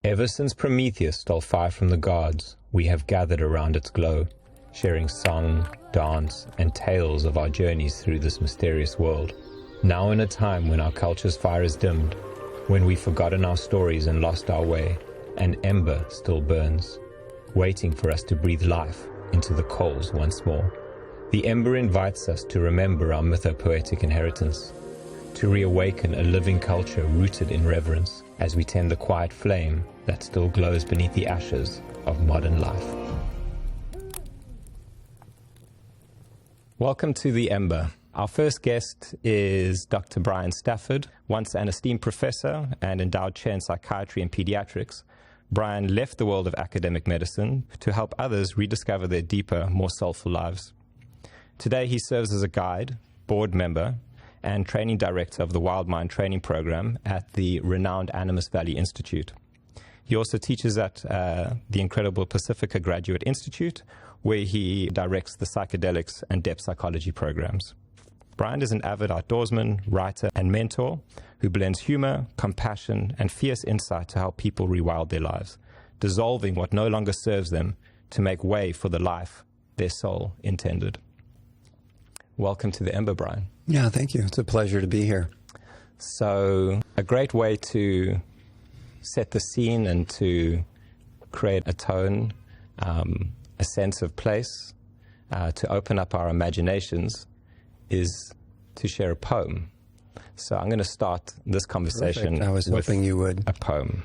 Ever since Prometheus stole fire from the gods, we have gathered around its glow, sharing song, dance, and tales of our journeys through this mysterious world. Now in a time when our culture's fire is dimmed, when we've forgotten our stories and lost our way, an ember still burns, waiting for us to breathe life into the coals once more. The ember invites us to remember our mythopoetic inheritance, to reawaken a living culture rooted in reverence as we tend the quiet flame that still glows beneath the ashes of modern life. Welcome to the Ember. Our first guest is Dr. Brian Stafford, once an esteemed professor and endowed chair in psychiatry and pediatrics. Brian left the world of academic medicine to help others rediscover their deeper, more soulful lives. Today he serves as a guide, board member, and training director of the Wild Mind training program at the renowned Animas Valley Institute. He also teaches at the incredible Pacifica Graduate Institute, where he directs the psychedelics and depth psychology programs. Brian is an avid outdoorsman, writer, and mentor who blends humor, compassion, and fierce insight to help people rewild their lives, dissolving what no longer serves them to make way for the life their soul intended. Welcome to the Ember, Brian. Yeah, thank you. It's a pleasure to be here. So, a great way to set the scene and to create a tone, a sense of place, to open up our imaginations is to share a poem. So I'm going to start this conversation. Perfect. I was hoping you would. A poem.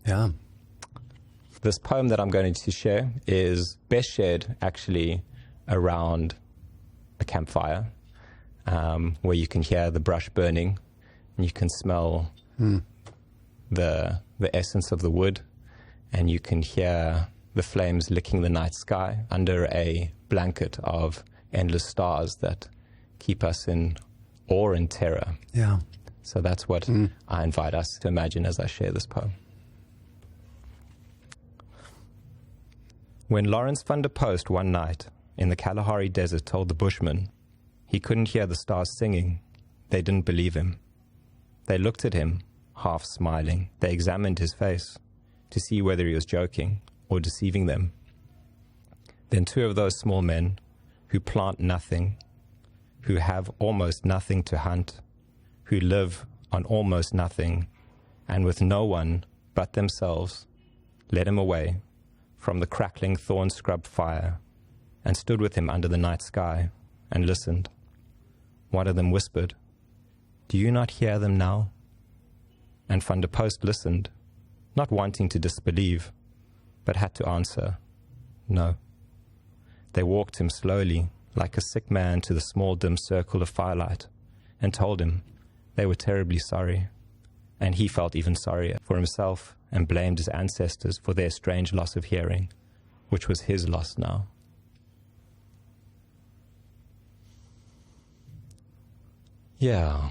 Yeah. This poem that I'm going to share is best shared actually around a campfire, where you can hear the brush burning and you can smell the essence of the wood, and you can hear the flames licking the night sky under a blanket of endless stars that keep us in awe and terror. Yeah. So that's what I invite us to imagine as I share this poem. When Lawrence van der Post one night in the Kalahari Desert told the Bushmen he couldn't hear the stars singing, they didn't believe him. They looked at him, half smiling. They examined his face to see whether he was joking or deceiving them. Then two of those small men who plant nothing, who have almost nothing to hunt, who live on almost nothing, and with no one but themselves, led him away from the crackling thorn-scrubbed fire and stood with him under the night sky and listened. One of them whispered, "Do you not hear them now?" And Van der Post listened, not wanting to disbelieve, but had to answer, no. They walked him slowly, like a sick man, to the small dim circle of firelight, and told him they were terribly sorry, and he felt even sorrier for himself and blamed his ancestors for their strange loss of hearing, which was his loss now. Yeah.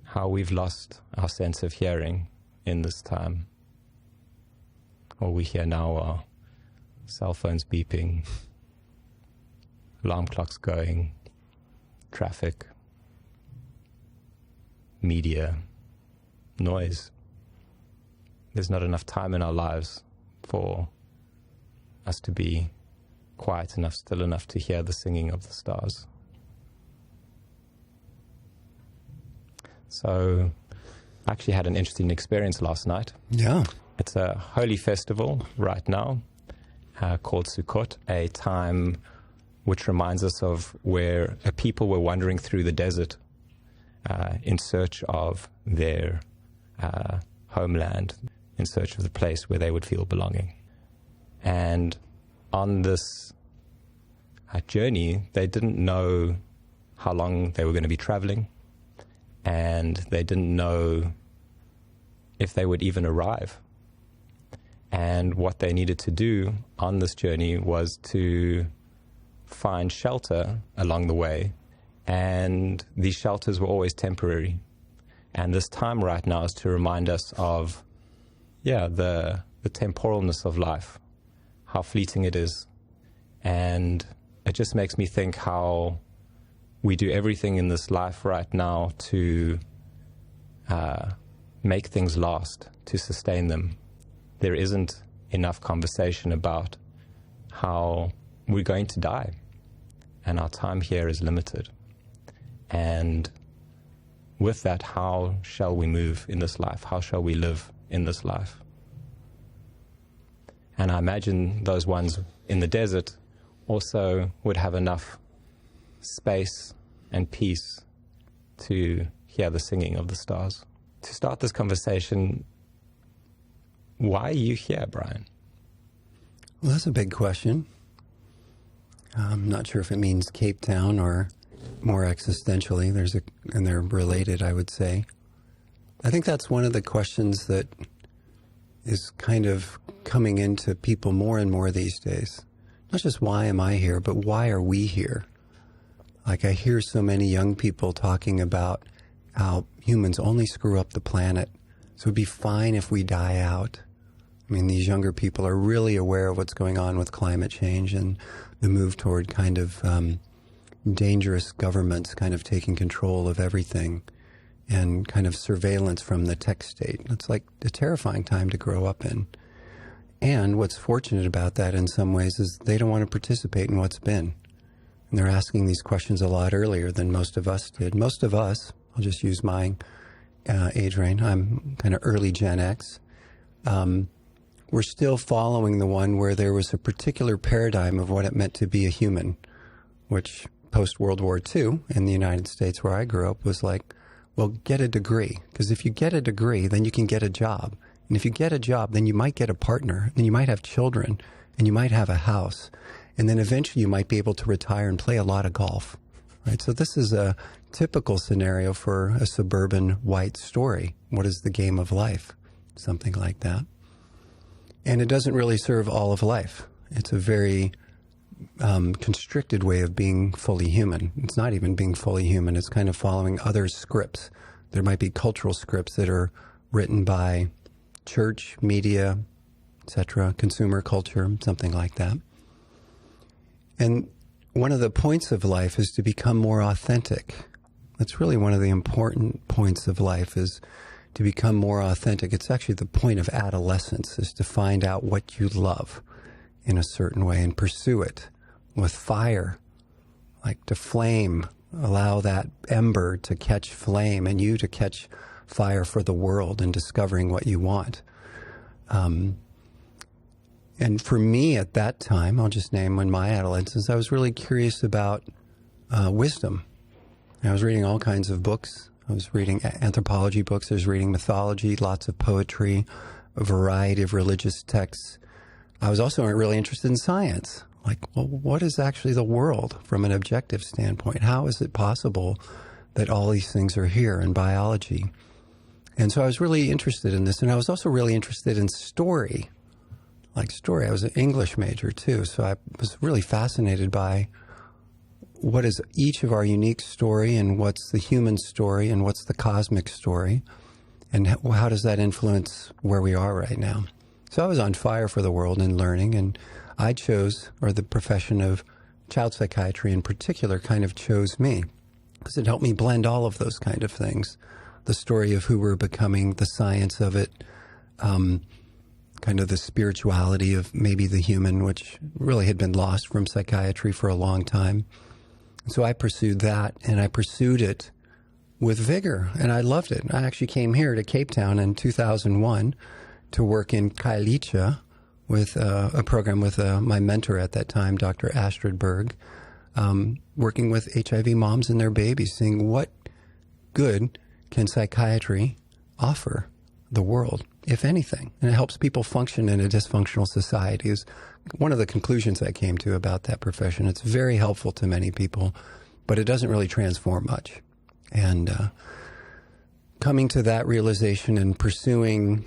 How we've lost our sense of hearing in this time. All we hear now are cell phones beeping, alarm clocks going, traffic, media, noise. There's not enough time in our lives for us to be quiet enough, still enough to hear the singing of the stars. So I actually had an interesting experience last night. Yeah. It's a holy festival right now called Sukkot, a time which reminds us of where a people were wandering through the desert in search of their homeland, in search of the place where they would feel belonging. And on this journey, they didn't know how long they were going to be traveling, and they didn't know if they would even arrive. And what they needed to do on this journey was to find shelter along the way, and these shelters were always temporary. And this time right now is to remind us of, the temporalness of life, how fleeting it is. And it just makes me think how we do everything in this life right now to make things last, to sustain them. There isn't enough conversation about how we're going to die, and our time here is limited. And with that, how shall we move in this life? How shall we live in this life? And I imagine those ones in the desert also would have enough space and peace to hear the singing of the stars. To start this conversation, why are you here, Brian? Well, that's a big question. I'm not sure if it means Cape Town or more existentially. And they're related, I would say. I think that's one of the questions that is kind of coming into people more and more these days. Not just why am I here, but why are we here? Like I hear so many young people talking about how humans only screw up the planet, so it'd be fine if we die out. I mean, these younger people are really aware of what's going on with climate change and the move toward kind of dangerous governments kind of taking control of everything and kind of surveillance from the tech state. It's like a terrifying time to grow up in. And what's fortunate about that in some ways is they don't want to participate in what's been. And they're asking these questions a lot earlier than most of us did. Most of us, I'll just use my age range, I'm kind of early Gen X, we're still following the one where there was a particular paradigm of what it meant to be a human, which post-World War II in the United States where I grew up was like, well, get a degree. Because if you get a degree, then you can get a job. And if you get a job, then you might get a partner, then you might have children, and you might have a house. And then eventually you might be able to retire and play a lot of golf. Right? So this is a typical scenario for a suburban white story. What is the game of life? Something like that. And it doesn't really serve all of life. It's a very constricted way of being fully human. It's not even being fully human. It's kind of following other scripts. There might be cultural scripts that are written by church, media, etc., consumer culture, something like that. And one of the points of life is to become more authentic. That's really one of the important points of life, is to become more authentic. It's actually the point of adolescence, is to find out what you love in a certain way and pursue it with fire, like to flame, allow that ember to catch flame and you to catch fire for the world and discovering what you want. And for me at that time, I'll just name in my adolescence, I was really curious about wisdom. I was reading all kinds of books. I was reading anthropology books. I was reading mythology, lots of poetry, a variety of religious texts. I was also really interested in science. Like, well, what is actually the world from an objective standpoint? How is it possible that all these things are here in biology? And so I was really interested in this. And I was also really interested in story. Like story. I was an English major too. So I was really fascinated by what is each of our unique story and what's the human story and what's the cosmic story and how does that influence where we are right now. So I was on fire for the world and learning, and I chose, or the profession of child psychiatry in particular kind of chose me because it helped me blend all of those kind of things. The story of who we're becoming, the science of it, kind of the spirituality of maybe the human, which really had been lost from psychiatry for a long time. So I pursued that, and I pursued it with vigor, and I loved it. I actually came here to Cape Town in 2001 to work in Kailicha with a program with my mentor at that time, Dr. Astrid Berg, working with HIV moms and their babies, seeing what good can psychiatry offer the world, if anything. And it helps people function in a dysfunctional society is one of the conclusions I came to about that profession. It's very helpful to many people, but it doesn't really transform much. And coming to that realization and pursuing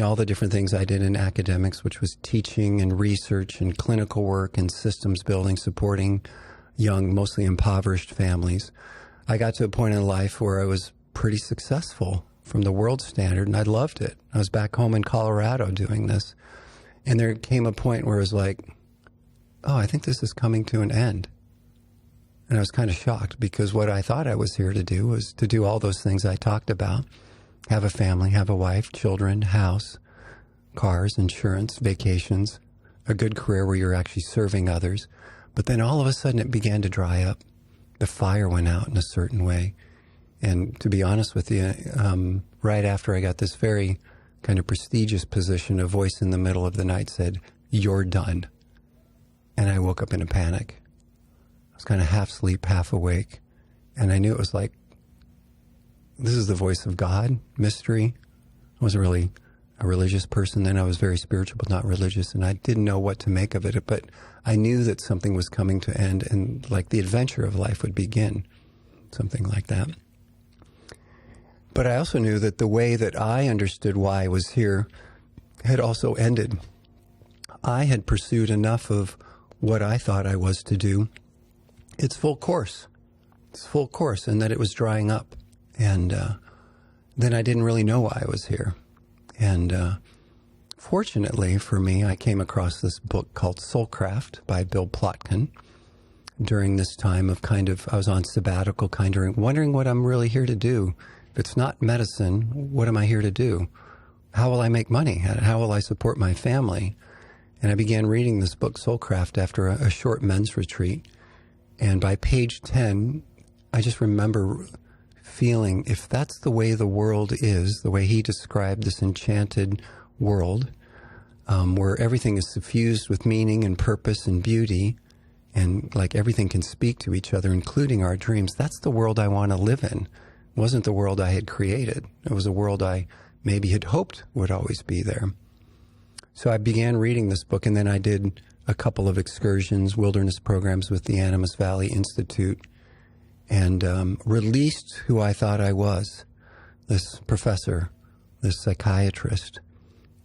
all the different things I did in academics, which was teaching and research and clinical work and systems building, supporting young, mostly impoverished families, I got to a point in life where I was pretty successful from the world standard, and I loved it. I was back home in Colorado doing this. And there came a point where it was like, oh, I think this is coming to an end. And I was kind of shocked because what I thought I was here to do was to do all those things I talked about, have a family, have a wife, children, house, cars, insurance, vacations, a good career where you're actually serving others. But then all of a sudden it began to dry up. The fire went out in a certain way. And to be honest with you, right after I got this very kind of prestigious position, a voice in the middle of the night said, "You're done." And I woke up in a panic. I was kind of half asleep, half awake. And I knew it was like, this is the voice of God, mystery. I wasn't really a religious person then. I was very spiritual, but not religious. And I didn't know what to make of it. But I knew that something was coming to end and like the adventure of life would begin, something like that. But I also knew that the way that I understood why I was here had also ended. I had pursued enough of what I thought I was to do. It's full course. It's full course, and that it was drying up. And then I didn't really know why I was here. And fortunately for me, I came across this book called Soulcraft by Bill Plotkin during this time of I was on sabbatical, kind of wondering what I'm really here to do. If it's not medicine, what am I here to do? How will I make money? How will I support my family? And I began reading this book, Soulcraft, after a short men's retreat. And by page 10, I just remember feeling, if that's the way the world is, the way he described this enchanted world, where everything is suffused with meaning and purpose and beauty, and like everything can speak to each other, including our dreams, that's the world I want to live in. It wasn't the world I had created. It was a world I maybe had hoped would always be there. So I began reading this book, and then I did a couple of excursions, wilderness programs with the Animas Valley Institute, and released who I thought I was, this professor, this psychiatrist,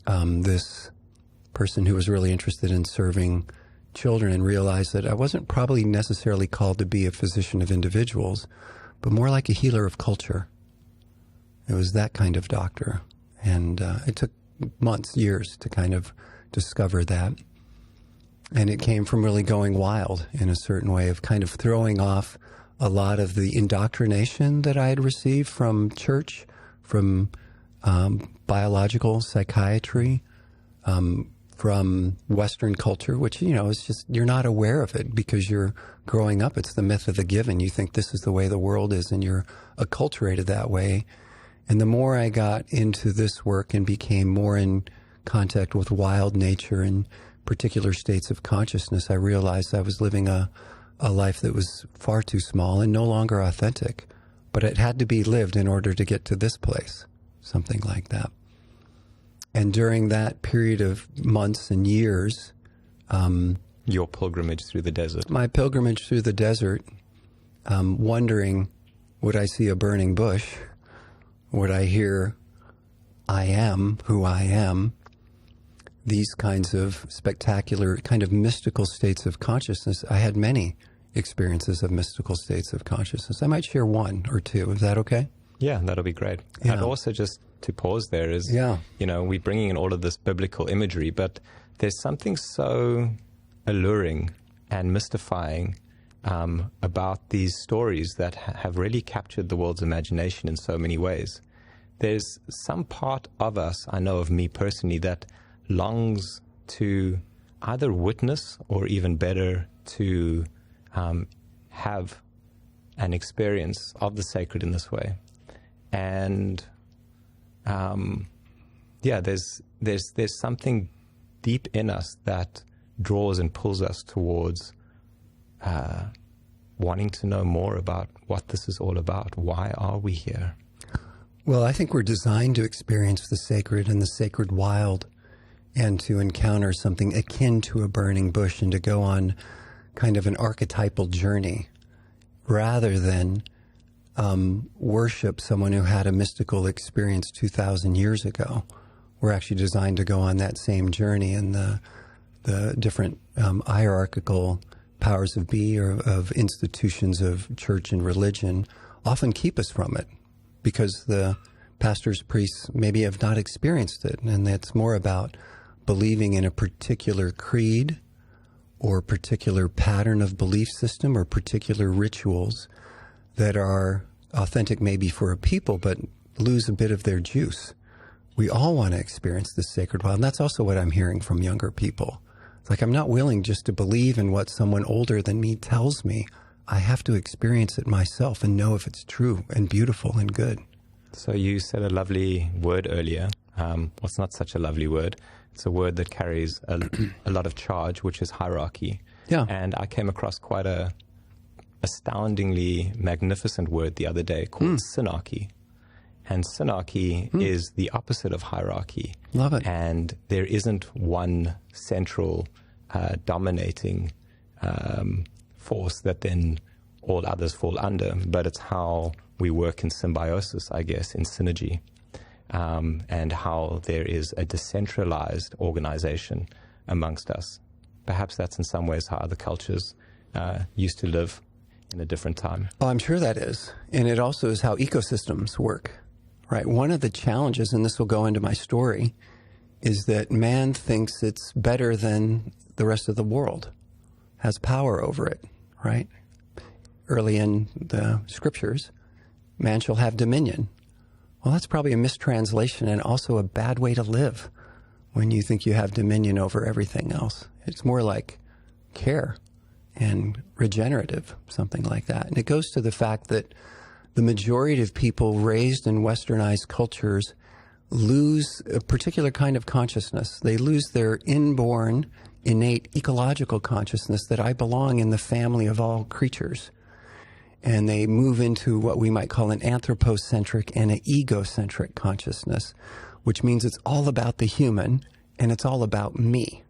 this person who was really interested in serving children, and realized that I wasn't probably necessarily called to be a physician of individuals, but more like a healer of culture. It was that kind of doctor. And it took months, years to kind of discover that. And it came from really going wild in a certain way of kind of throwing off a lot of the indoctrination that I had received from church, from biological psychiatry, from Western culture, which, is just, you're not aware of it because you're growing up. It's the myth of the given. You think this is the way the world is, and you're acculturated that way. And the more I got into this work and became more in contact with wild nature and particular states of consciousness, I realized I was living a life that was far too small and no longer authentic. But it had to be lived in order to get to this place, something like that. And during that period of months and years... your pilgrimage through the desert. My pilgrimage through the desert, wondering, would I see a burning bush? Would I hear, I am who I am? These kinds of spectacular, kind of mystical states of consciousness. I had many experiences of mystical states of consciousness. I might share one or two. Is that okay? Yeah, that'll be great. Yeah. And also just to pause there is, we're bringing in all of this biblical imagery, but there's something so alluring and mystifying about these stories that have really captured the world's imagination in so many ways. There's some part of us, I know of me personally, that longs to either witness or even better to have an experience of the sacred in this way. And there's something deep in us that draws and pulls us towards wanting to know more about what this is all about. Why are we here? Well, I think we're designed to experience the sacred and the sacred wild, and to encounter something akin to a burning bush, and to go on kind of an archetypal journey rather than worship someone who had a mystical experience 2,000 years ago. We're actually designed to go on that same journey, and the different hierarchical powers of be or of institutions of church and religion often keep us from it because the pastors, priests maybe have not experienced it. And it's more about believing in a particular creed or particular pattern of belief system or particular rituals that are authentic maybe for a people, but lose a bit of their juice. We all want to experience this sacred wild. And that's also what I'm hearing from younger people. It's like, I'm not willing just to believe in what someone older than me tells me. I have to experience it myself and know if it's true and beautiful and good. So you said a lovely word earlier. Well, it's not such a lovely word. It's a word that carries a lot of charge, which is hierarchy. Yeah. And I came across quite a astoundingly magnificent word the other day called synarchy. And synarchy is the opposite of hierarchy. Love it. And there isn't one central dominating force that then all others fall under, but it's how we work in symbiosis, I guess, in synergy, and how there is a decentralized organization amongst us. Perhaps that's in some ways how other cultures used to live in a different time. Oh, I'm sure that is. And it also is how ecosystems work, right? One of the challenges, and this will go into my story, is that man thinks it's better than the rest of the world, has power over it, right? Early in the scriptures, man shall have dominion. Well, that's probably a mistranslation and also a bad way to live when you think you have dominion over everything else. It's more like care and regenerative, something like that. And it goes to the fact that the majority of people raised in westernized cultures lose a particular kind of consciousness. They lose their inborn, innate ecological consciousness that I belong in the family of all creatures. And they move into what we might call an anthropocentric and an egocentric consciousness, which means it's all about the human and it's all about me.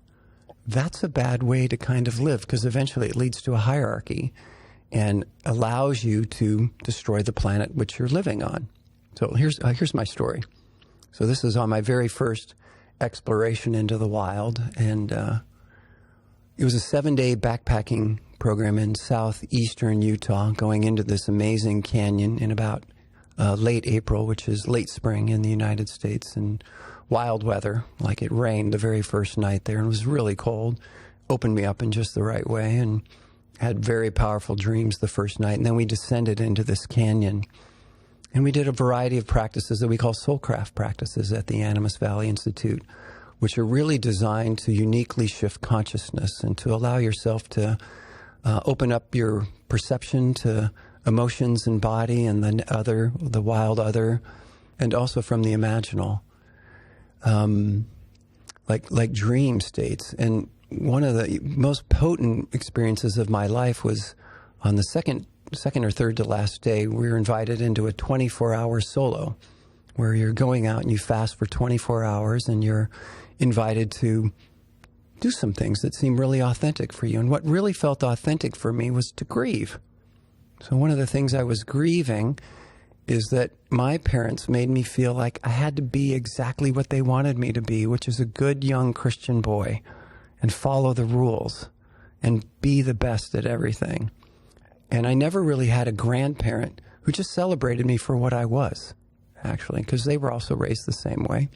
That's a bad way to kind of live, because eventually it leads to a hierarchy and allows you to destroy the planet which you're living on. So here's my story. So this is on my very first exploration into the wild, and it was a 7-day backpacking program in southeastern Utah, going into this amazing canyon in about late April, which is late spring in the United States, and wild weather. Like, it rained the very first night there, and it was really cold. Opened me up in just the right way, and had very powerful dreams the first night. And then we descended into this canyon, and we did a variety of practices that we call soulcraft practices at the Animas Valley Institute, which are really designed to uniquely shift consciousness and to allow yourself to open up your perception to emotions and body and the wild other, and also from the imaginal, like dream states. And one of the most potent experiences of my life was on the second or third to last day. We were invited into a 24-hour solo, where you're going out and you fast for 24 hours, and you're invited to do some things that seem really authentic for you. And what really felt authentic for me was to grieve. So one of the things I was grieving is that my parents made me feel like I had to be exactly what they wanted me to be, which is a good young Christian boy, and follow the rules and be the best at everything. And I never really had a grandparent who just celebrated me for what I was, actually, because they were also raised the same way.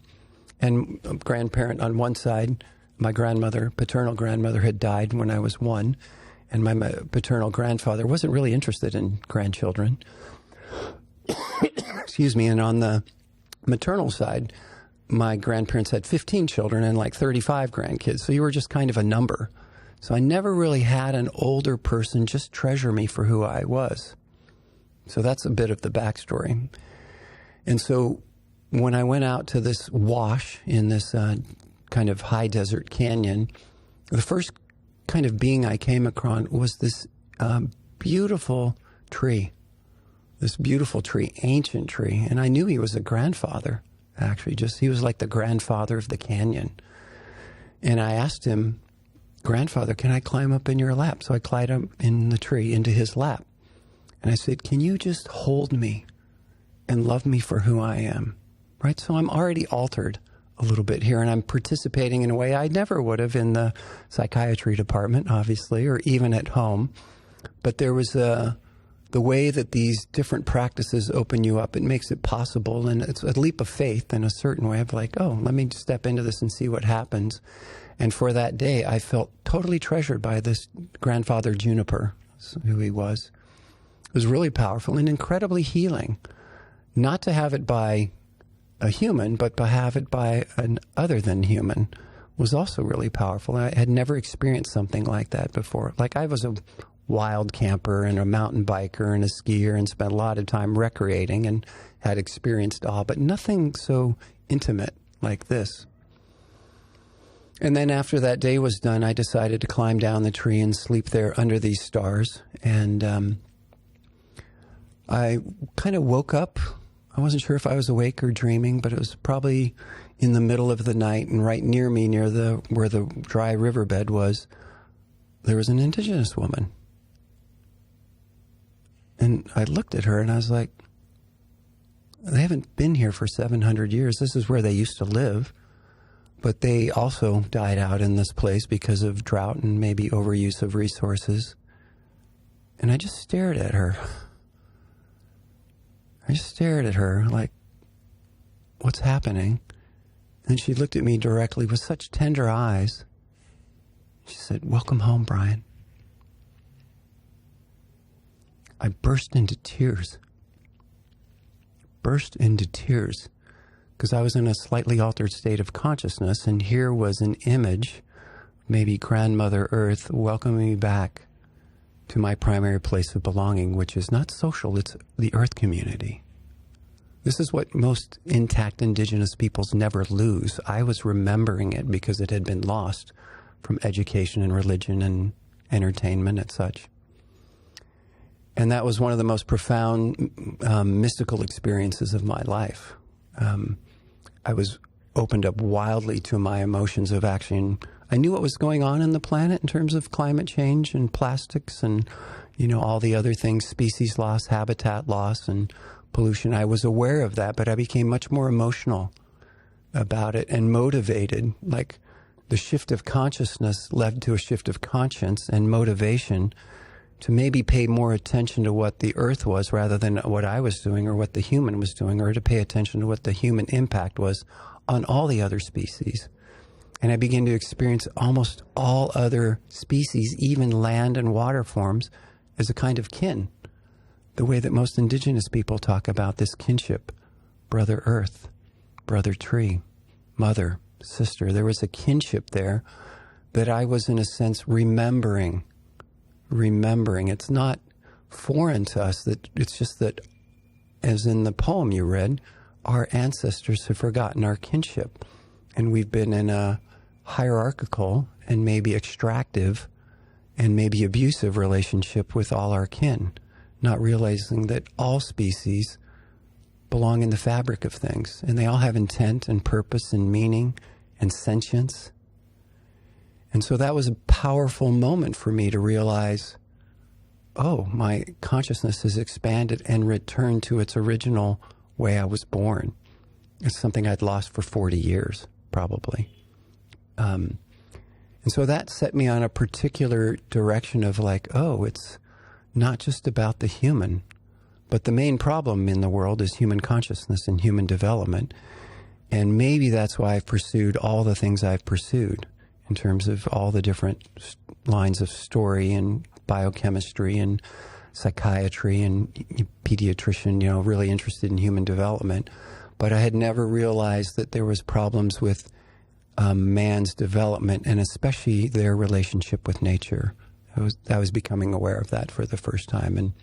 And a grandparent on one side, my grandmother, paternal grandmother, had died when I was 1, and my paternal grandfather wasn't really interested in grandchildren. Excuse me. And on the maternal side, my grandparents had 15 children and like 35 grandkids. So you were just kind of a number. So I never really had an older person just treasure me for who I was. So that's a bit of the backstory. And so when I went out to this wash in this kind of high desert canyon, the first kind of being I came across was this beautiful tree. This beautiful tree, ancient tree. And I knew he was a grandfather, actually. He was like the grandfather of the canyon. And I asked him, "Grandfather, can I climb up in your lap?" So I climbed up in the tree into his lap. And I said, "Can you just hold me and love me for who I am?" Right? So I'm already altered a little bit here, and I'm participating in a way I never would have in the psychiatry department, obviously, or even at home. But there was the way that these different practices open you up. It makes it possible, and it's a leap of faith in a certain way of like, oh, let me step into this and see what happens. And for that day, I felt totally treasured by this grandfather Juniper, who he was. It was really powerful and incredibly healing. not to have it by a human, but to have it by an other than human was also really powerful. I had never experienced something like that before. Like, I was a wild camper and a mountain biker and a skier and spent a lot of time recreating and had experienced awe, but nothing so intimate like this. And then after that day was done, I decided to climb down the tree and sleep there under these stars. And I kind of woke up. I wasn't sure if I was awake or dreaming, but it was probably in the middle of the night, and right near me, where the dry riverbed was, there was an indigenous woman. And I looked at her and I was like, they haven't been here for 700 years. This is where they used to live. But they also died out in this place because of drought and maybe overuse of resources. And I just stared at her. I just stared at her like, what's happening? And she looked at me directly with such tender eyes. She said, "Welcome home, Brian." I burst into tears. Because I was in a slightly altered state of consciousness, and here was an image, maybe Grandmother Earth, welcoming me back to my primary place of belonging, which is not social, it's the Earth community. This is what most intact indigenous peoples never lose. I was remembering it because it had been lost from education and religion and entertainment and such. And that was one of the most profound mystical experiences of my life. I was opened up wildly to my emotions of action. I knew what was going on in the planet in terms of climate change and plastics and, all the other things, species loss, habitat loss, and pollution. I was aware of that, but I became much more emotional about it and motivated. Like, the shift of consciousness led to a shift of conscience and motivation to maybe pay more attention to what the earth was rather than what I was doing or what the human was doing, or to pay attention to what the human impact was on all the other species. And I began to experience almost all other species, even land and water forms, as a kind of kin. The way that most indigenous people talk about this kinship, brother earth, brother tree, mother, sister. There was a kinship there that I was, in a sense, remembering. It's not foreign to us. That it's just that, as in the poem you read, our ancestors have forgotten our kinship. And we've been in a hierarchical and maybe extractive and maybe abusive relationship with all our kin, not realizing that all species belong in the fabric of things. And they all have intent and purpose and meaning and sentience. And so that was a powerful moment for me to realize, oh, my consciousness has expanded and returned to its original way I was born. It's something I'd lost for 40 years, probably. And so that set me on a particular direction of like, oh, it's not just about the human, but the main problem in the world is human consciousness and human development. And maybe that's why I've pursued all the things I've pursued, in terms of all the different lines of story and biochemistry and psychiatry and pediatrician, really interested in human development. But I had never realized that there was problems with man's development, and especially their relationship with nature. I was becoming aware of that for the first time. And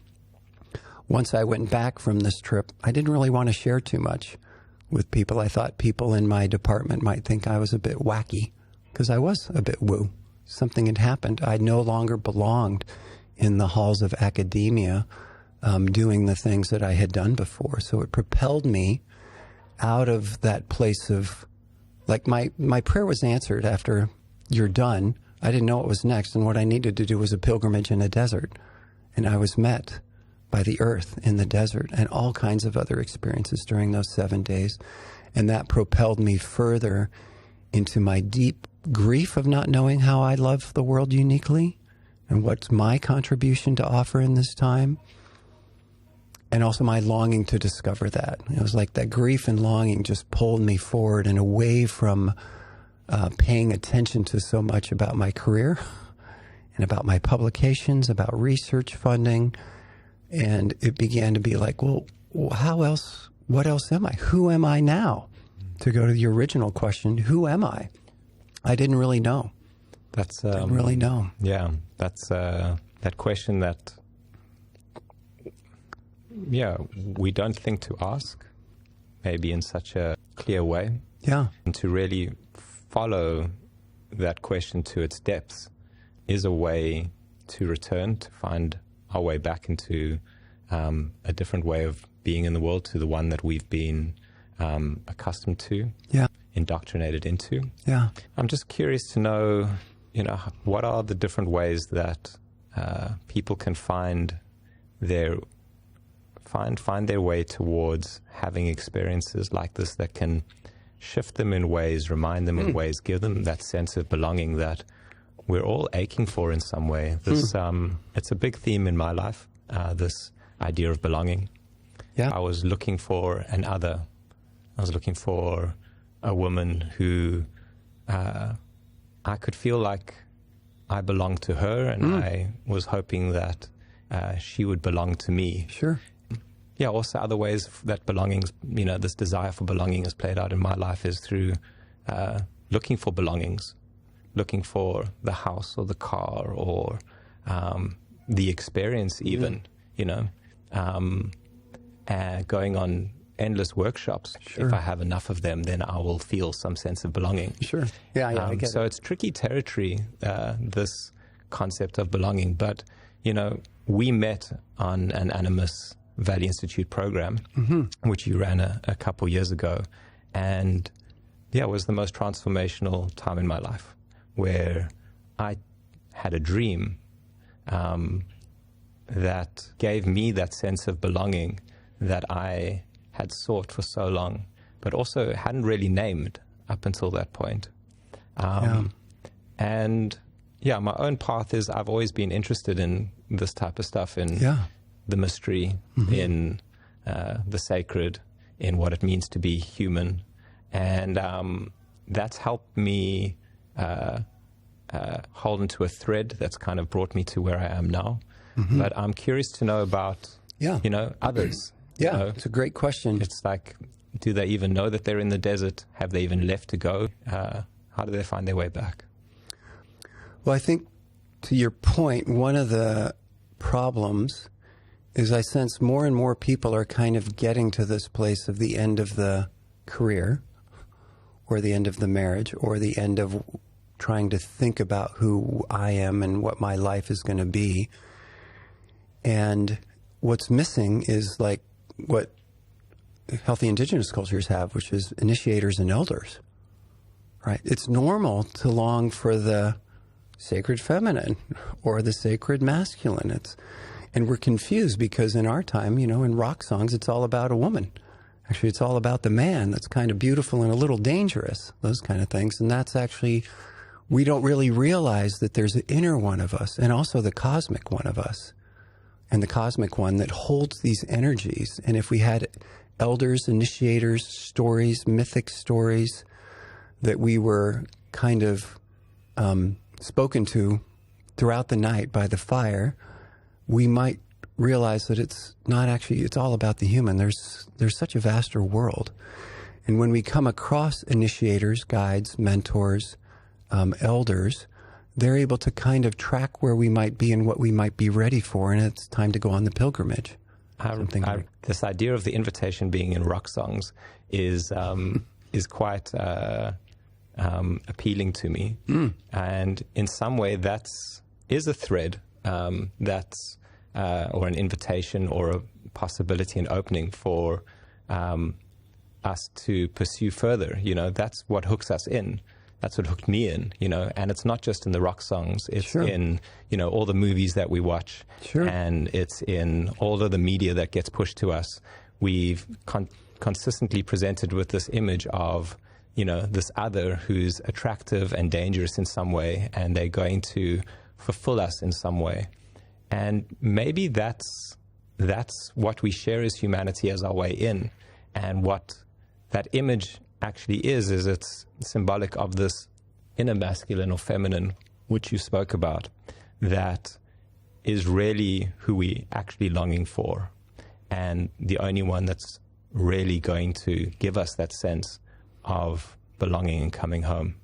once I went back from this trip, I didn't really want to share too much with people. I thought people in my department might think I was a bit wacky, because I was a bit woo. Something had happened. I no longer belonged in the halls of academia doing the things that I had done before. So it propelled me out of that place of, like, my prayer was answered after you're done. I didn't know what was next, and what I needed to do was a pilgrimage in a desert. And I was met by the earth in the desert and all kinds of other experiences during those 7 days. And that propelled me further into my deep grief of not knowing how I love the world uniquely and what's my contribution to offer in this time, and also my longing to discover that. It was like that grief and longing just pulled me forward and away from paying attention to so much about my career and about my publications, about research funding. And it began to be like, well, how else what else am I? Who am I now? To go to the original question, who am I? I didn't really know. Didn't really know. Yeah, that's that question that, we don't think to ask, maybe in such a clear way. Yeah. And to really follow that question to its depths is a way to return, to find our way back into a different way of being in the world, to the one that we've been accustomed to, indoctrinated into. Yeah. I'm just curious to know, what are the different ways that people can find their way towards having experiences like this that can shift them in ways, remind them in ways, give them that sense of belonging that we're all aching for in some way. This it's a big theme in my life, this idea of belonging. Yeah. I was looking for an other. I was looking for a woman who I could feel like I belonged to her, and I was hoping that she would belong to me. Sure. Yeah, also other ways that belongings, this desire for belonging is played out in my life is through looking for belongings, looking for the house or the car or the experience even, going on endless workshops. Sure. If I have enough of them, then I will feel some sense of belonging. Sure. Yeah, I get so it's tricky territory, this concept of belonging. But, we met on an Animas Valley Institute program, which you ran a couple years ago. And, it was the most transformational time in my life, where I had a dream that gave me that sense of belonging that I had sought for so long, but also hadn't really named up until that point. And my own path is I've always been interested in this type of stuff, in the mystery, in the sacred, in what it means to be human. And that's helped me hold into a thread that's kind of brought me to where I am now. But I'm curious to know about, others. Yeah, it's a great question. It's like, do they even know that they're in the desert? Have they even left to go? How do they find their way back? Well, I think to your point, one of the problems is I sense more and more people are kind of getting to this place of the end of the career or the end of the marriage or the end of trying to think about who I am and what my life is going to be. And what's missing is like what healthy indigenous cultures have, which is initiators and elders, right? It's normal to long for the sacred feminine or the sacred masculine. And we're confused because in our time, in rock songs, it's all about a woman. Actually, it's all about the man that's kind of beautiful and a little dangerous, those kind of things. And that's actually, we don't really realize that there's an inner one of us and also the cosmic one of us. And the cosmic one that holds these energies. And if we had elders, initiators, stories, mythic stories that we were kind of spoken to throughout the night by the fire, we might realize that it's not actually, it's all about the human. There's such a vaster world. And when we come across initiators, guides, mentors, elders, they're able to kind of track where we might be and what we might be ready for, and it's time to go on the pilgrimage. This idea of the invitation being in rock songs is quite appealing to me, and in some way is a thread that's or an invitation or a possibility and opening for us to pursue further. That's what hooks us in. That's what hooked me in, and it's not just in the rock songs. It's in, all the movies that we watch, and it's in all of the media that gets pushed to us. We've consistently presented with this image of, this other who's attractive and dangerous in some way, and they're going to fulfill us in some way. And maybe that's what we share as humanity as our way in, and what that image actually is it's symbolic of this inner masculine or feminine, which you spoke about, that is really who we actually longing for, and the only one that's really going to give us that sense of belonging and coming home.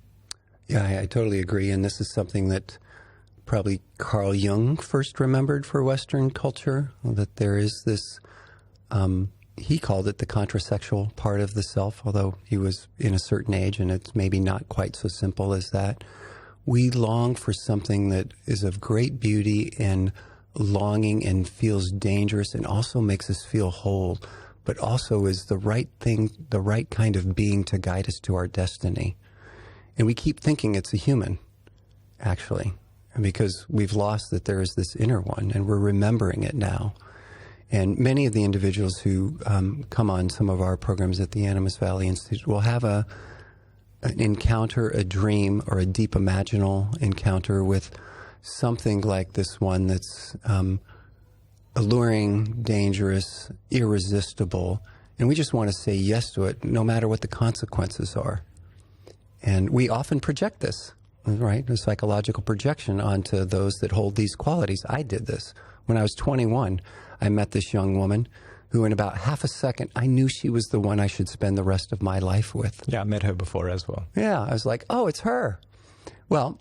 Yeah, I totally agree. And this is something that probably Carl Jung first remembered for Western culture, that there is this, he called it the contrasexual part of the self, although he was in a certain age and it's maybe not quite so simple as that. We long for something that is of great beauty and longing and feels dangerous and also makes us feel whole, but also is the right thing, the right kind of being to guide us to our destiny. And we keep thinking it's a human, actually, because we've lost that there is this inner one, and we're remembering it now. And many of the individuals who come on some of our programs at the Animas Valley Institute will have an encounter, a dream, or a deep imaginal encounter with something like this one that's alluring, dangerous, irresistible, and we just want to say yes to it, no matter what the consequences are. And we often project this, right? A psychological projection onto those that hold these qualities. I did this. When I was 21, I met this young woman who in about half a second, I knew she was the one I should spend the rest of my life with. Yeah, I met her before as well. Yeah, I was like, oh, it's her. Well,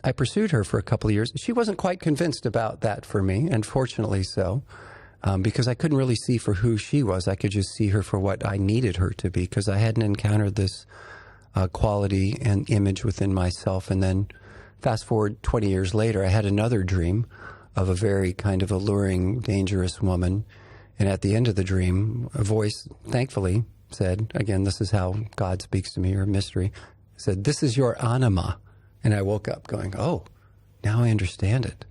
I pursued her for a couple of years. She wasn't quite convinced about that for me, and fortunately so, because I couldn't really see for who she was. I could just see her for what I needed her to be, because I hadn't encountered this quality and image within myself. And then fast forward 20 years later, I had another dream of a very kind of alluring, dangerous woman. And at the end of the dream, a voice, thankfully, said, again, this is how God speaks to me, or mystery, said, "This is your anima." And I woke up going, oh, now I understand it.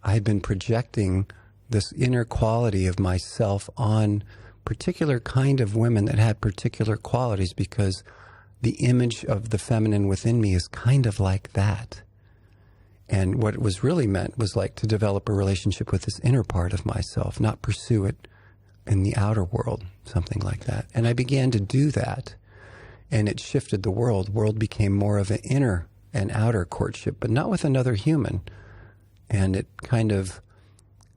I had been projecting this inner quality of myself on particular kind of women that had particular qualities, because the image of the feminine within me is kind of like that. And what it was really meant was like to develop a relationship with this inner part of myself, not pursue it in the outer world, something like that. And I began to do that, and it shifted the world. The world became more of an inner and outer courtship, but not with another human. And it kind of,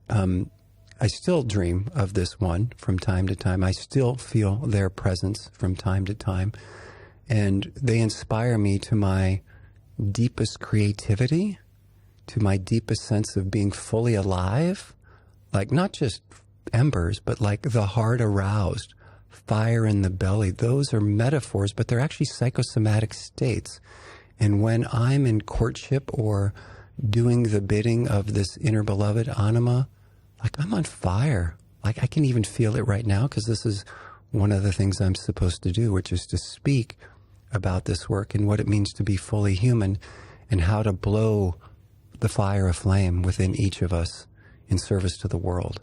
I still dream of this one from time to time. I still feel their presence from time to time. And they inspire me to my deepest creativity, to my deepest sense of being fully alive, like not just embers, but like the heart aroused, fire in the belly. Those are metaphors, but they're actually psychosomatic states. And when I'm in courtship or doing the bidding of this inner beloved anima, like I'm on fire. Like I can even feel it right now, because this is one of the things I'm supposed to do, which is to speak about this work and what it means to be fully human, and how to blow the fire aflame within each of us in service to the world.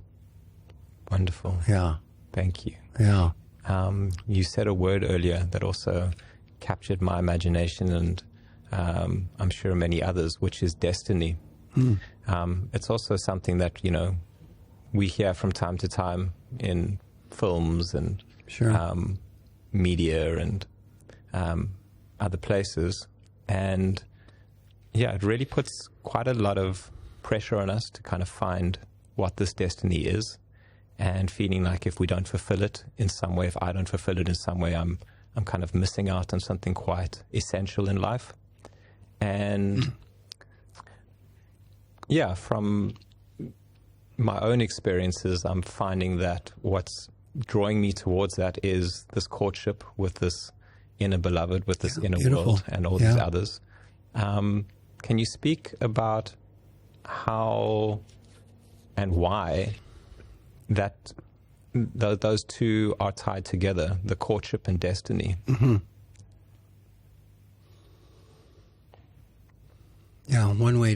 Wonderful. Yeah. Thank you. Yeah. You said a word earlier that also captured my imagination, and I'm sure many others, which is destiny. It's also something that, we hear from time to time in films and media and other places. And yeah, it really puts quite a lot of pressure on us to kind of find what this destiny is, and feeling like if we don't fulfill it in some way, if I don't fulfill it in some way, I'm kind of missing out on something quite essential in life. And yeah, from my own experiences, I'm finding that what's drawing me towards that is this courtship with this inner beloved, with this inner world and all these others. Can you speak about how and why that those two are tied together, the courtship and destiny? Mm-hmm. Yeah, one way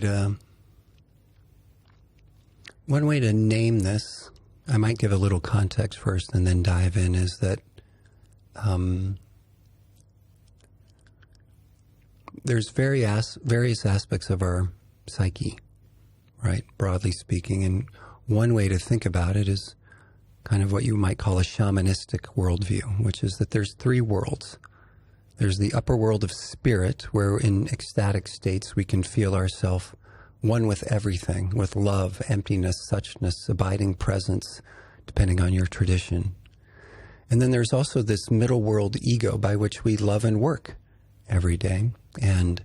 to name this, I might give a little context first and then dive in, is that there's various aspects of our psyche, right, broadly speaking, and one way to think about it is kind of what you might call a shamanistic worldview, which is that there's three worlds. There's the upper world of spirit, where in ecstatic states we can feel ourselves one with everything, with love, emptiness, suchness, abiding presence, depending on your tradition. And then there's also this middle world ego by which we love and work every day. And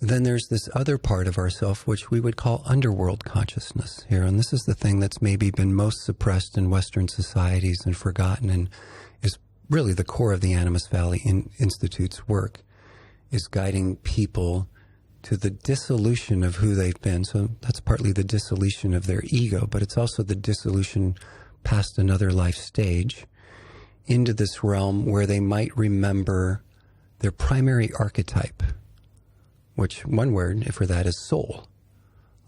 then there's this other part of ourself which we would call underworld consciousness here. And this is the thing that's maybe been most suppressed in Western societies and forgotten, and is really the core of the Animas Valley Institute's work, is guiding people to the dissolution of who they've been. So that's partly the dissolution of their ego, but it's also the dissolution past another life stage into this realm where they might remember their primary archetype, which one word for that is soul.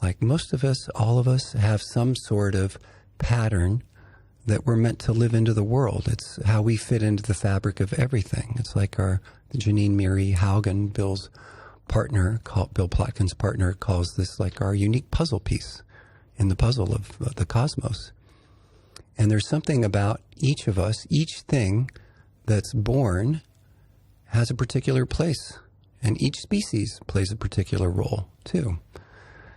Like most of us, all of us have some sort of pattern that we're meant to live into the world. It's how we fit into the fabric of everything. It's like Janine Miri Haugen, Bill Plotkin's partner, calls this like our unique puzzle piece in the puzzle of the cosmos. And there's something about each of us, each thing that's born has a particular place. And each species plays a particular role, too.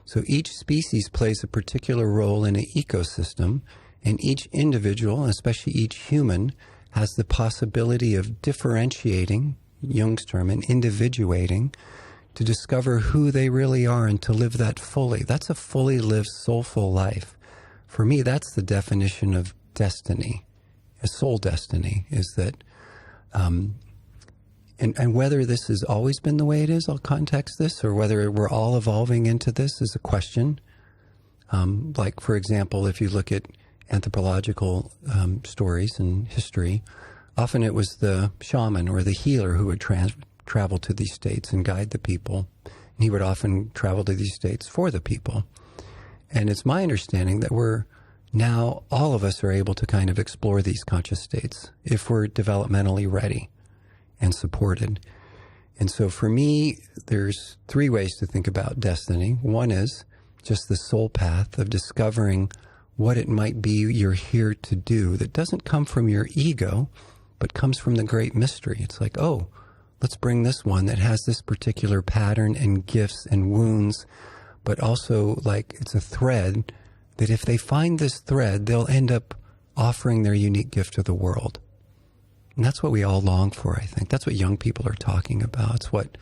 So each species plays a particular role in an ecosystem, and each individual, especially each human, has the possibility of differentiating, Jung's term, and individuating, to discover who they really are and to live that fully. That's a fully lived, soulful life. For me, that's the definition of destiny. A soul destiny is that... And whether this has always been the way it is, I'll context this, or whether we're all evolving into this is a question. Like, for example, if you look at anthropological stories and history, often it was the shaman or the healer who would travel to these states and guide the people. And he would often travel to these states for the people. And it's my understanding that now all of us are able to kind of explore these conscious states if we're developmentally ready and supported. And so for me, there's three ways to think about destiny. One is just the soul path of discovering what it might be you're here to do that doesn't come from your ego, but comes from the great mystery. It's like, oh, let's bring this one that has this particular pattern and gifts and wounds, but also like it's a thread that if they find this thread, they'll end up offering their unique gift to the world. And that's what we all long for, I think. That's what young people are talking about. It's what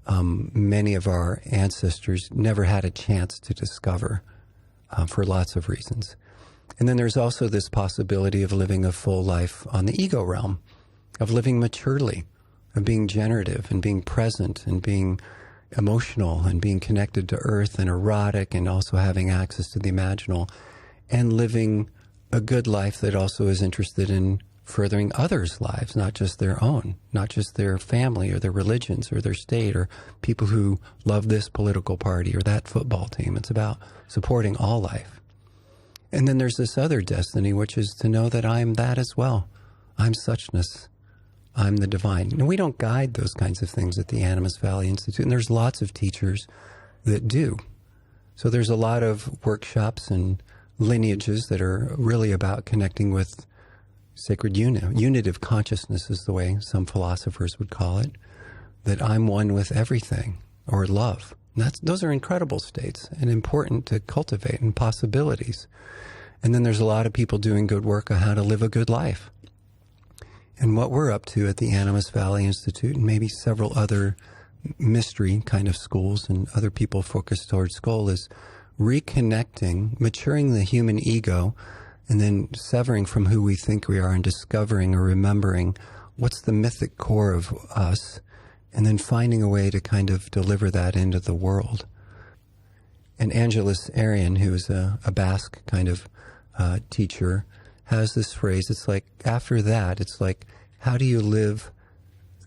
many of our ancestors never had a chance to discover for lots of reasons. And then there's also this possibility of living a full life on the ego realm, of living maturely, of being generative and being present and being emotional and being connected to earth and erotic and also having access to the imaginal, and living a good life that also is interested in furthering others' lives, not just their own, not just their family or their religions or their state or people who love this political party or that football team. It's about supporting all life. And then there's this other destiny, which is to know that I'm that as well. I'm suchness. I'm the divine. And we don't guide those kinds of things at the Animas Valley Institute, and there's lots of teachers that do. So there's a lot of workshops and lineages that are really about connecting with sacred unitive consciousness is the way some philosophers would call it, that I'm one with everything, or love. And those are incredible states and important to cultivate and possibilities. And then there's a lot of people doing good work on how to live a good life. And what we're up to at the Animas Valley Institute, and maybe several other mystery kind of schools and other people focused towards goal, is reconnecting, maturing the human ego, and then severing from who we think we are and discovering or remembering what's the mythic core of us, and then finding a way to kind of deliver that into the world. And Angeles Arian, who is a Basque kind of teacher, has this phrase. It's like, after that, it's like, how do you live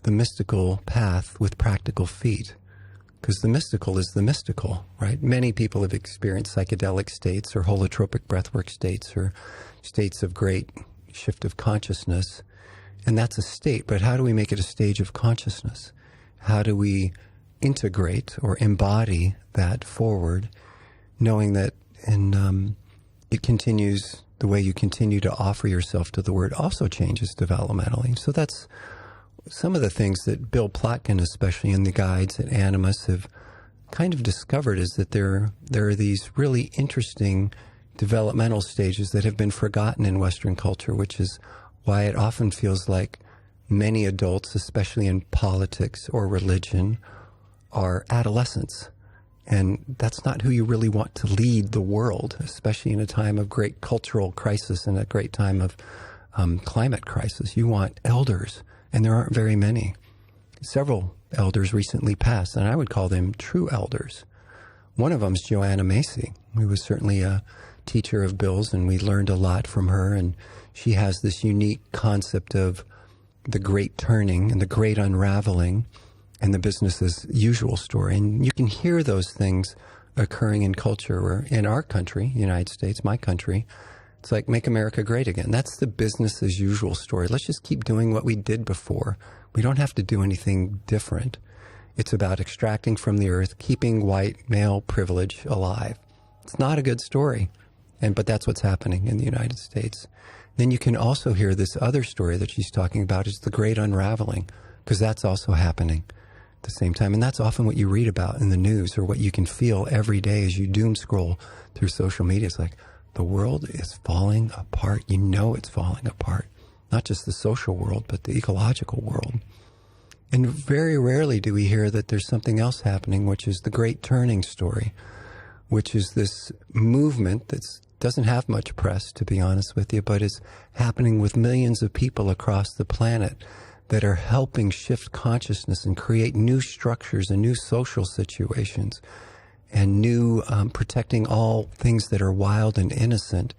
the mystical path with practical feet? Because the mystical is the mystical, right? Many people have experienced psychedelic states or holotropic breathwork states or states of great shift of consciousness. And that's a state, but how do we make it a stage of consciousness? How do we integrate or embody that forward, knowing that it continues, the way you continue to offer yourself to the Word also changes developmentally. So that's some of the things that Bill Plotkin, especially in the guides at Animas, have kind of discovered, is that there are these really interesting developmental stages that have been forgotten in Western culture, which is why it often feels like many adults, especially in politics or religion, are adolescents. And that's not who you really want to lead the world, especially in a time of great cultural crisis and a great time of climate crisis. You want elders, and there aren't very many. Several elders recently passed, and I would call them true elders. One of them is Joanna Macy, who was certainly a teacher of Bill's, and we learned a lot from her. And she has this unique concept of the great turning and the great unraveling and the business as usual story. And you can hear those things occurring in culture, where in our country, United States, my country, it's like, make America great again. That's the business as usual story. Let's just keep doing what we did before. We don't have to do anything different. It's about extracting from the earth, keeping white male privilege alive. It's not a good story, but that's what's happening in the United States. Then you can also hear this other story that she's talking about is the great unraveling, because that's also happening at the same time. And that's often what you read about in the news, or what you can feel every day as you doom scroll through social media. It's like, the world is falling apart. You know it's falling apart. Not just the social world, but the ecological world. And very rarely do we hear that there's something else happening, which is the great turning story, which is this movement that doesn't have much press, to be honest with you, but is happening with millions of people across the planet that are helping shift consciousness and create new structures and new social situations and new protecting all things that are wild and innocent,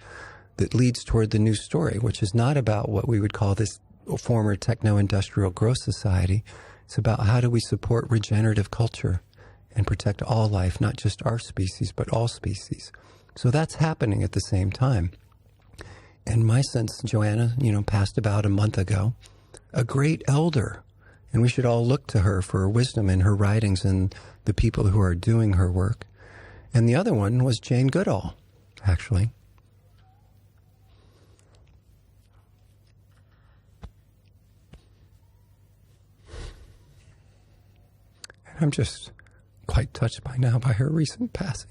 that leads toward the new story, which is not about what we would call this former techno-industrial growth society. It's about how do we support regenerative culture and protect all life, not just our species, but all species. So that's happening at the same time. And my sense, Joanna, passed about a month ago, a great elder. And we should all look to her for her wisdom in her writings and the people who are doing her work. And the other one was Jane Goodall, actually. And I'm just quite touched by her recent passing.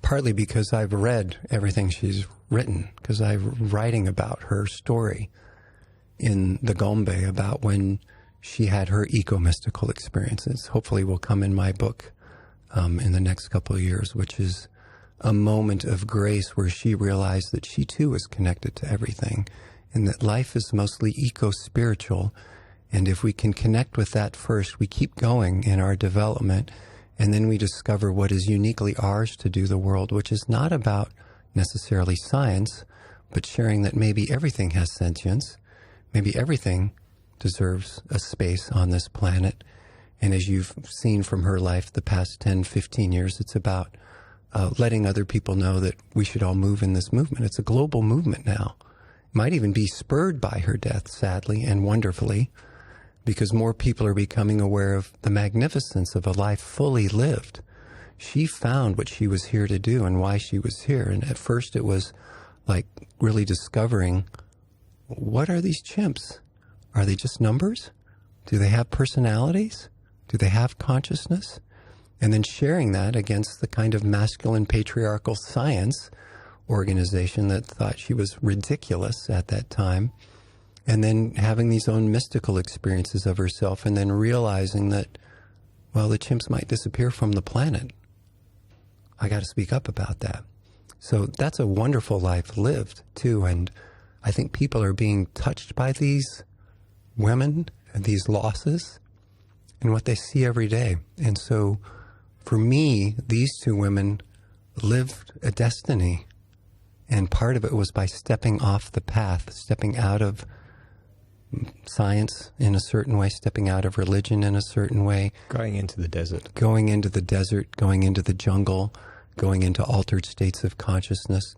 Partly because I've read everything she's written, because I'm writing about her story in the Gombe about when she had her eco-mystical experiences. Hopefully will come in my book in the next couple of years, which is a moment of grace where she realized that she too is connected to everything and that life is mostly eco-spiritual. And if we can connect with that first, we keep going in our development, and then we discover what is uniquely ours to do the world, which is not about necessarily science, but sharing that maybe everything has sentience, maybe everything deserves a space on this planet. And as you've seen from her life the past 10, 15 years, it's about letting other people know that we should all move in this movement. It's a global movement now. It might even be spurred by her death, sadly and wonderfully, because more people are becoming aware of the magnificence of a life fully lived. She found what she was here to do and why she was here. And at first it was like really discovering, what are these chimps? Are they just numbers? Do they have personalities? Do they have consciousness? And then sharing that against the kind of masculine patriarchal science organization that thought she was ridiculous at that time. And then having these own mystical experiences of herself, and then realizing that, well, the chimps might disappear from the planet. I got to speak up about that. So that's a wonderful life lived, too. And I think people are being touched by these women and these losses and what they see every day. And so for me, these two women lived a destiny. And part of it was by stepping off the path, stepping out of science in a certain way, stepping out of religion in a certain way. Going into the desert. Going into the desert, going into the jungle, going into altered states of consciousness,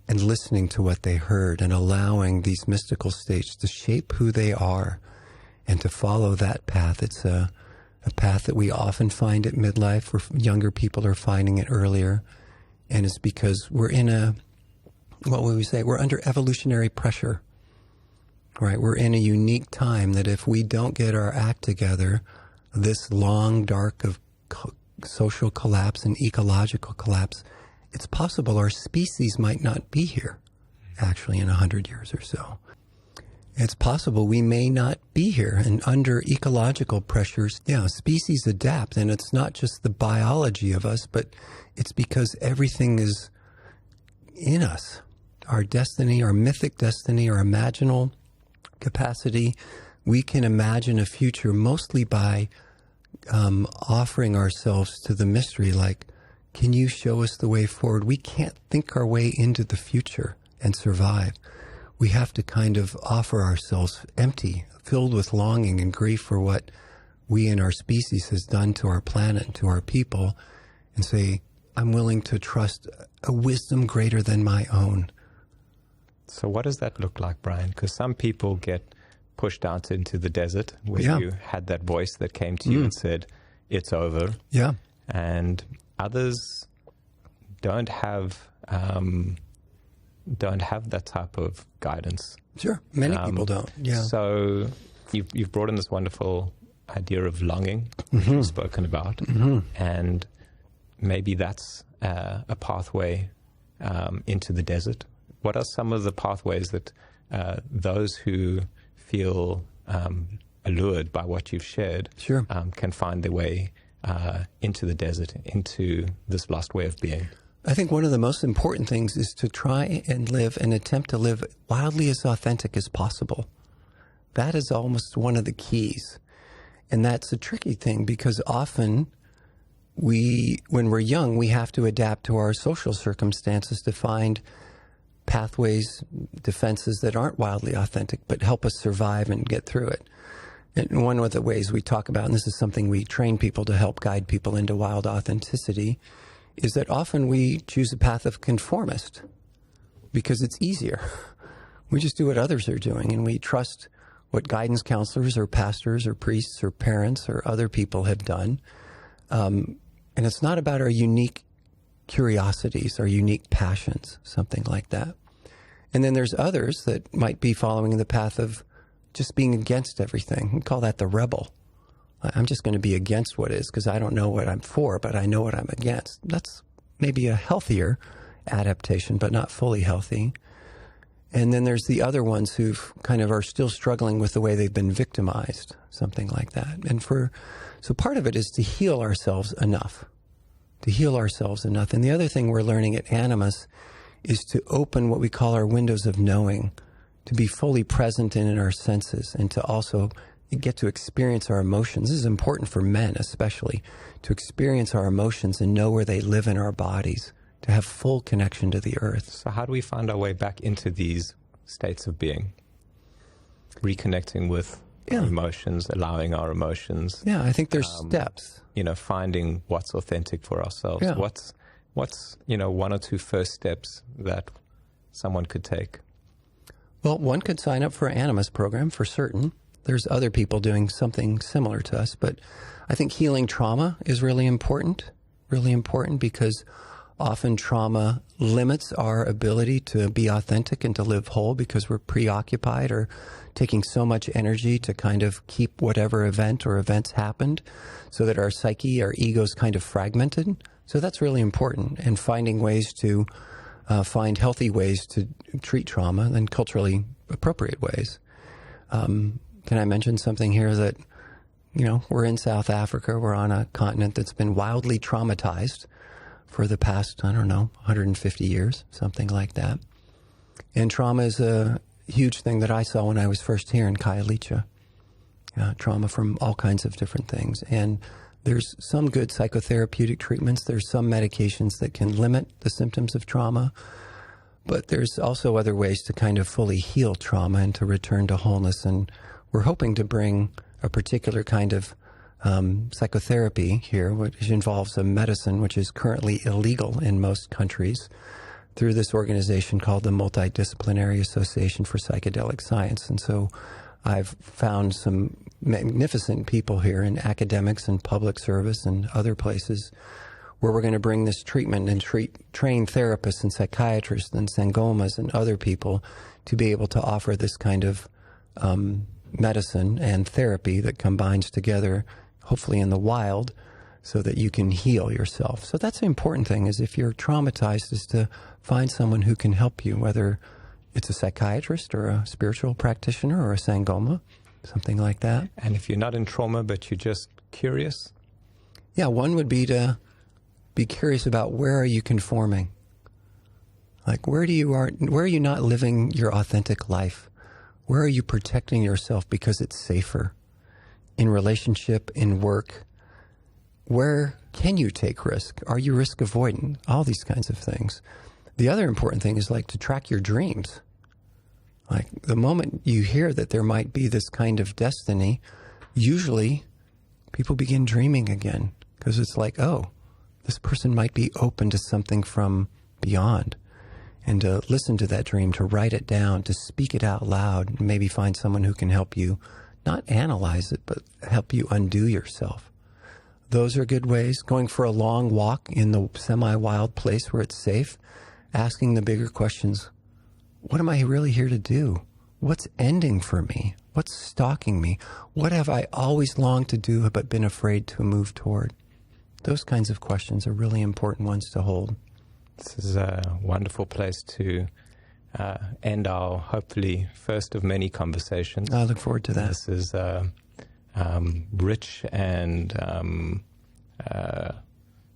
and listening to what they heard and allowing these mystical states to shape who they are and to follow that path. It's a path that we often find at midlife, where younger people are finding it earlier. And it's because we're in what would we say? We're under evolutionary pressure. Right, we're in a unique time that if we don't get our act together, this long dark of social collapse and ecological collapse, it's possible our species might not be here actually, in 100 years or so. It's possible we may not be here, and under ecological pressures, species adapt, and it's not just the biology of us, but it's because everything is in us. Our destiny, our mythic destiny, our imaginal capacity. We can imagine a future mostly by offering ourselves to the mystery, like, can you show us the way forward? We can't think our way into the future and survive. We have to kind of offer ourselves empty, filled with longing and grief for what we and our species has done to our planet and to our people, and say, I'm willing to trust a wisdom greater than my own. So what does that look like, Brian? Because some people get pushed out into the desert where you had that voice that came to you and said, it's over. Yeah. And others don't have that type of guidance. Sure. Many people don't. Yeah. So you've brought in this wonderful idea of longing, which you've spoken about, and maybe that's a pathway into the desert. What are some of the pathways that those who feel allured by what you've shared can find their way into the desert, into this lost way of being? I think one of the most important things is to try and live and attempt to live wildly as authentic as possible. That is almost one of the keys. And that's a tricky thing because often when we're young, we have to adapt to our social circumstances to find pathways, defenses that aren't wildly authentic, but help us survive and get through it. And one of the ways we talk about, and this is something we train people to help guide people into wild authenticity, is that often we choose a path of conformist because it's easier. We just do what others are doing, and we trust what guidance counselors or pastors or priests or parents or other people have done. And it's not about our unique curiosities, our unique passions, something like that. And then there's others that might be following the path of just being against everything. We call that the rebel. I'm just going to be against what is because I don't know what I'm for, but I know what I'm against. That's maybe a healthier adaptation, but not fully healthy. And then there's the other ones who kind of are still struggling with the way they've been victimized, something like that. And so part of it is to heal ourselves enough, And the other thing we're learning at Animas is to open what we call our windows of knowing, to be fully present in our senses, and to also get to experience our emotions. This is important for men especially, to experience our emotions and know where they live in our bodies, to have full connection to the earth. So how do we find our way back into these states of being? Reconnecting with our emotions, allowing our emotions. Yeah, I think there's steps. Finding what's authentic for ourselves. Yeah. What's one or two first steps that someone could take? Well, one could sign up for an Animas program for certain. There's other people doing something similar to us, but I think healing trauma is really important because often trauma limits our ability to be authentic and to live whole because we're preoccupied or taking so much energy to kind of keep whatever event or events happened so that our psyche, our ego's kind of fragmented. So that's really important, and finding ways to find healthy ways to treat trauma and culturally appropriate ways. Can I mention something here that, we're in South Africa. We're on a continent that's been wildly traumatized for the past, 150 years, something like that. And trauma is a huge thing that I saw when I was first here in Khayelitsha. Trauma from all kinds of different things. And there's some good psychotherapeutic treatments. There's some medications that can limit the symptoms of trauma. But there's also other ways to kind of fully heal trauma and to return to wholeness. And we're hoping to bring a particular kind of psychotherapy here, which involves a medicine which is currently illegal in most countries, through this organization called the Multidisciplinary Association for Psychedelic Science. And so I've found some magnificent people here in academics and public service and other places where we're going to bring this treatment and train therapists and psychiatrists and sangomas and other people to be able to offer this kind of medicine and therapy that combines together, hopefully in the wild, so that you can heal yourself. So that's the important thing, is if you're traumatized, is to find someone who can help you, whether it's a psychiatrist or a spiritual practitioner or a Sangoma, something like that. And if you're not in trauma, but you're just curious? Yeah, one would be to be curious about where are you conforming? Like, where are you not living your authentic life? Where are you protecting yourself because it's safer? In relationship, in work, where can you take risk? Are you risk avoidant? All these kinds of things. The other important thing is like to track your dreams. Like the moment you hear that there might be this kind of destiny, usually people begin dreaming again because it's like, oh, this person might be open to something from beyond. And to listen to that dream, to write it down, to speak it out loud, and maybe find someone who can help you not analyze it, but help you undo yourself. Those are good ways. Going for a long walk in the semi-wild place where it's safe, asking the bigger questions. What am I really here to do? What's ending for me? What's stalking me? What have I always longed to do but been afraid to move toward? Those kinds of questions are really important ones to hold. This is a wonderful place to end our, hopefully, first of many conversations. I look forward to that. This is rich and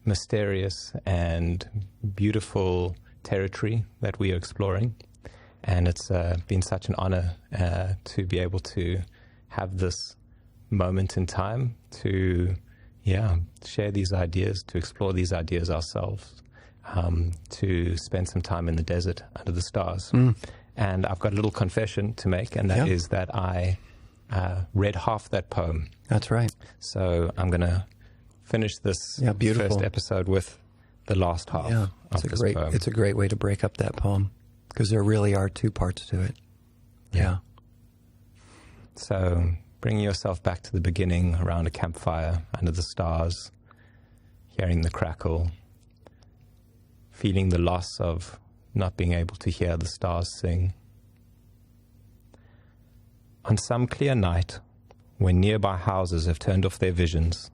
mysterious and beautiful territory that we are exploring. And it's been such an honor to be able to have this moment in time to, share these ideas, to explore these ideas ourselves. To spend some time in the desert under the stars. And I've got a little confession to make, and that is that I read half that poem. That's right. So I'm going to finish this first episode with the last half of this poem. It's a great way to break up that poem, because there really are two parts to it. Yeah. So bringing yourself back to the beginning around a campfire under the stars, hearing the crackle, feeling the loss of not being able to hear the stars sing. On some clear night, when nearby houses have turned off their visions,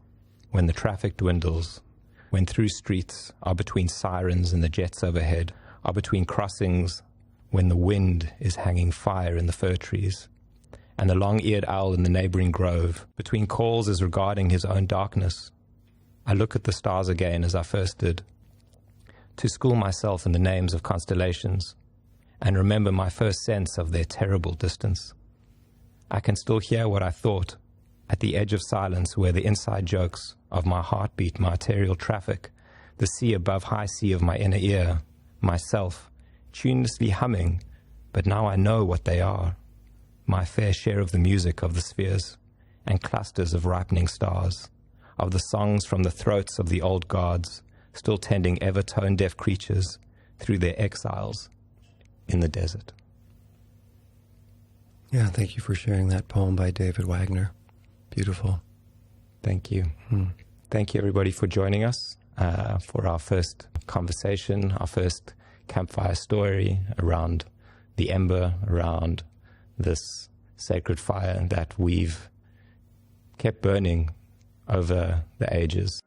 when the traffic dwindles, when through streets are between sirens and the jets overhead, are between crossings, when the wind is hanging fire in the fir trees, and the long-eared owl in the neighboring grove, between calls is regarding his own darkness, I look at the stars again as I first did, to school myself in the names of constellations, and remember my first sense of their terrible distance. I can still hear what I thought, at the edge of silence where the inside jokes of my heartbeat, my arterial traffic, the sea above high sea of my inner ear, myself, tunelessly humming, but now I know what they are, my fair share of the music of the spheres, and clusters of ripening stars, of the songs from the throats of the old gods, still tending ever tone-deaf creatures through their exiles in the desert. Yeah, thank you for sharing that poem by David Wagner. Beautiful. Thank you. Thank you, everybody, for joining us for our first conversation, our first campfire story around the Ember, around this sacred fire that we've kept burning over the ages.